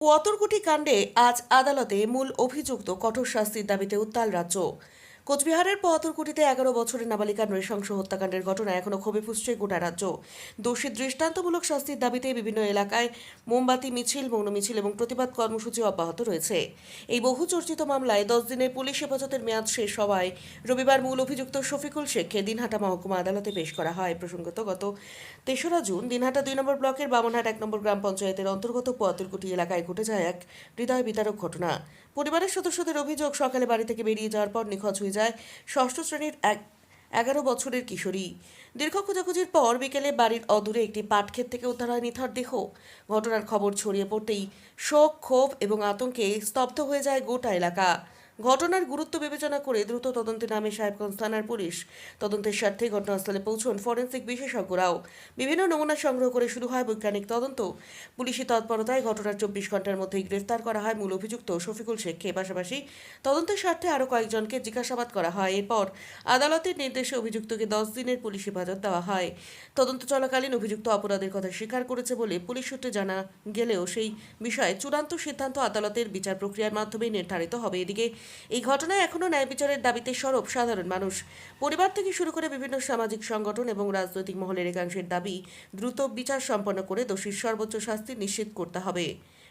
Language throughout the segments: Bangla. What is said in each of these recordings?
পুয়াতরকুটি কাণ্ডে আজ আদালতে মূল অভিযুক্ত কঠোর শাস্তির দাবিতে উত্তাল রাজ্য। কোচবিহারের পুয়াতরকুটিতে 11 বছরের নাবালিকা নৃশংস হত্যাকাণ্ডের ঘটনা এখনো ক্ষোভে ফুঁসছে গোটা রাজ্য। দোষী দৃষ্টান্তমূলক শাস্তির দাবিতে বিভিন্ন এলাকায় মোমবাতি মিছিল, মৌন মিছিল এবং প্রতিবাদ কর্মসূচি অব্যাহত রয়েছে। এই বহু চর্চিত মামলায় 10 দিনের পুলিশ হেফাজতের মেয়াদ শেষ হওয়ায় রবিবার মূল অভিযুক্ত শফিকুল শেখকে দিনহাটা মহকুমা আদালতে পেশ করা হয়। প্রসঙ্গত গত 3রা জুন দিনহাটা 2 নম্বর ব্লকের বামনহাট 1 নম্বর গ্রাম পঞ্চায়েতের অন্তর্গত পুয়াতরকুটি এলাকায় ঘটে যায় এক হৃদয় বিতারক ঘটনা। পরিবারের সদস্যদের অভিযোগ, সকালে বাড়ি থেকে বেরিয়ে যাওয়ার পর নিখোঁজ হয়ে যায় 6ষ্ঠ শ্রেণীর 11 বছরের কিশোরী। দীর্ঘ খোঁজাখুঁজির পর বিকেলে বাড়ির অদূরে একটি পাটক্ষেত থেকে উদ্ধার হয় নিথর দেহ। ঘটনার খবর ছড়িয়ে পড়তেই শোক, ক্ষোভ এবং আতঙ্কে স্তব্ধ হয়ে যায় গোটা এলাকা। ঘটনার গুরুত্ব বিবেচনা করে দ্রুত তদন্তে নামে সাহেবগঞ্জ থানার পুলিশ। তদন্তের স্বার্থে ঘটনাস্থলে পৌঁছন ফরেনসিক বিশেষজ্ঞরাও। বিভিন্ন নমুনা সংগ্রহ করে শুরু হয় বৈজ্ঞানিক তদন্ত। পুলিশি তৎপরতায় ঘটনার 24 ঘন্টার মধ্যেই গ্রেফতার করা হয় মূল অভিযুক্ত শফিকুল শেখকে। পাশাপাশি তদন্তের স্বার্থে আরও কয়েকজনকে জিজ্ঞাসাবাদ করা হয়। এরপর আদালতের নির্দেশে অভিযুক্তকে 10 দিনের পুলিশ হেফাজত দেওয়া হয়। তদন্ত চলাকালীন অভিযুক্ত অপরাধের কথা স্বীকার করেছে বলে পুলিশ সূত্রে জানা গেলেও সেই বিষয়ে চূড়ান্ত সিদ্ধান্ত আদালতের বিচার প্রক্রিয়ার মাধ্যমে নির্ধারিত হবে। এদিকে এই ঘটনায় এখনও ন্যায় বিচারের দাবিতে সরব সাধারণ মানুষ। পরিবার থেকে শুরু করে বিভিন্ন সামাজিক সংগঠন এবং রাজনৈতিক মহলের একাংশের দাবি, দ্রুত বিচার সম্পন্ন করে দোষীর সর্বোচ্চ শাস্তি নিশ্চিত করতে হবে।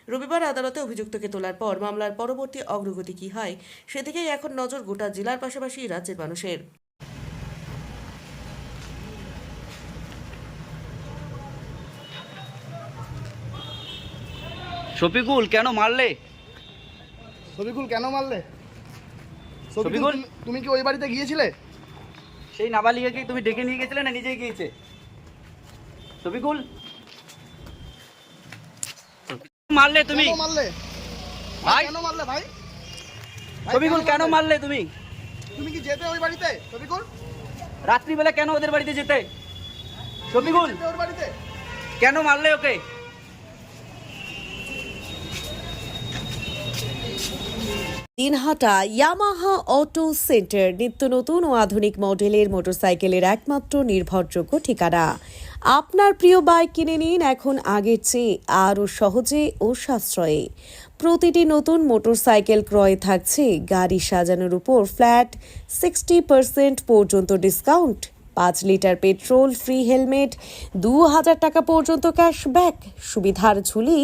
রবিবার আদালতে অভিযুক্তকে তোলার পর মামলার পরবর্তী অগ্রগতি কী হয় সেদিকেই এখন নজর গোটা জেলার পাশাপাশি রাজ্যের মানুষের। শফিকুল কেন মারলে? শফিকুল কেন মারলে? শফিকুল, তুমি কি ওই বাড়িতে গিয়েছিলে? সেই নাবালিকাকে তুমি ডেকে নিয়ে গেছিলে না নিজেই গিয়েছে? শফিকুল, মারলে তুমি? কেন মারলে ভাই? কেন মারলে ভাই? শফিকুল কেন মারলে তুমি? তুমি কি যেতে ওই বাড়িতে? শফিকুল, রাত্রিবেলা কেন ওদের বাড়িতে যেতে? শফিকুল, যেতে ওর বাড়িতে? কেন মারলে ওকে? দিনহাটা ইয়ামাহা অটো সেন্টার নিত্য নতুন ও আধুনিক মডেলের মোটরসাইকেলের একমাত্র নির্ভরযোগ্য ঠিকানা। আপনার প্রিয় বাইক কিনে নিন এখন আগের চেয়ে আরও সহজে ও সাশ্রয়ে। প্রতিটি নতুন মোটরসাইকেল ক্রয়ে থাকছে গাড়ি সাজানোর উপর ফ্ল্যাট 60% পর্যন্ত discount, 5 litre petrol, free helmet, 2000 টাকা পর্যন্ত ক্যাশব্যাক। সুবিধার ঝুলি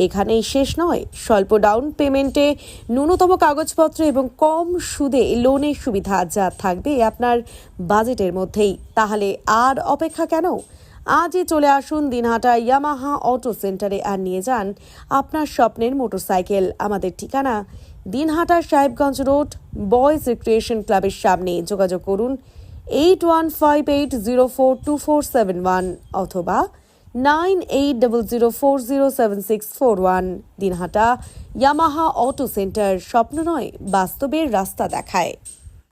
এখানেই শেষ নয়। স্বল্প ডাউন পেমেন্টে ন্যূনতম কাগজপত্র এবং কম সুদে লোনের সুবিধা যা থাকবে আপনার বাজেটের মধ্যেই। তাহলে আর অপেক্ষা কেন? আজই চলে আসুন দিনহাটা ইয়ামাহা অটো সেন্টারে আর নিয়ে যান আপনার স্বপ্নের মোটরসাইকেল। আমাদের ঠিকানা Dinhata Sahebganj road, boys recreation ক্লাবের সামনে। যোগাযোগ করুন 8158042471 অথবা 9800407641। দিনহাটা ইয়ামাহা অটো সেন্টার স্বপ্ন নয়, বাস্তবের রাস্তা দেখায়।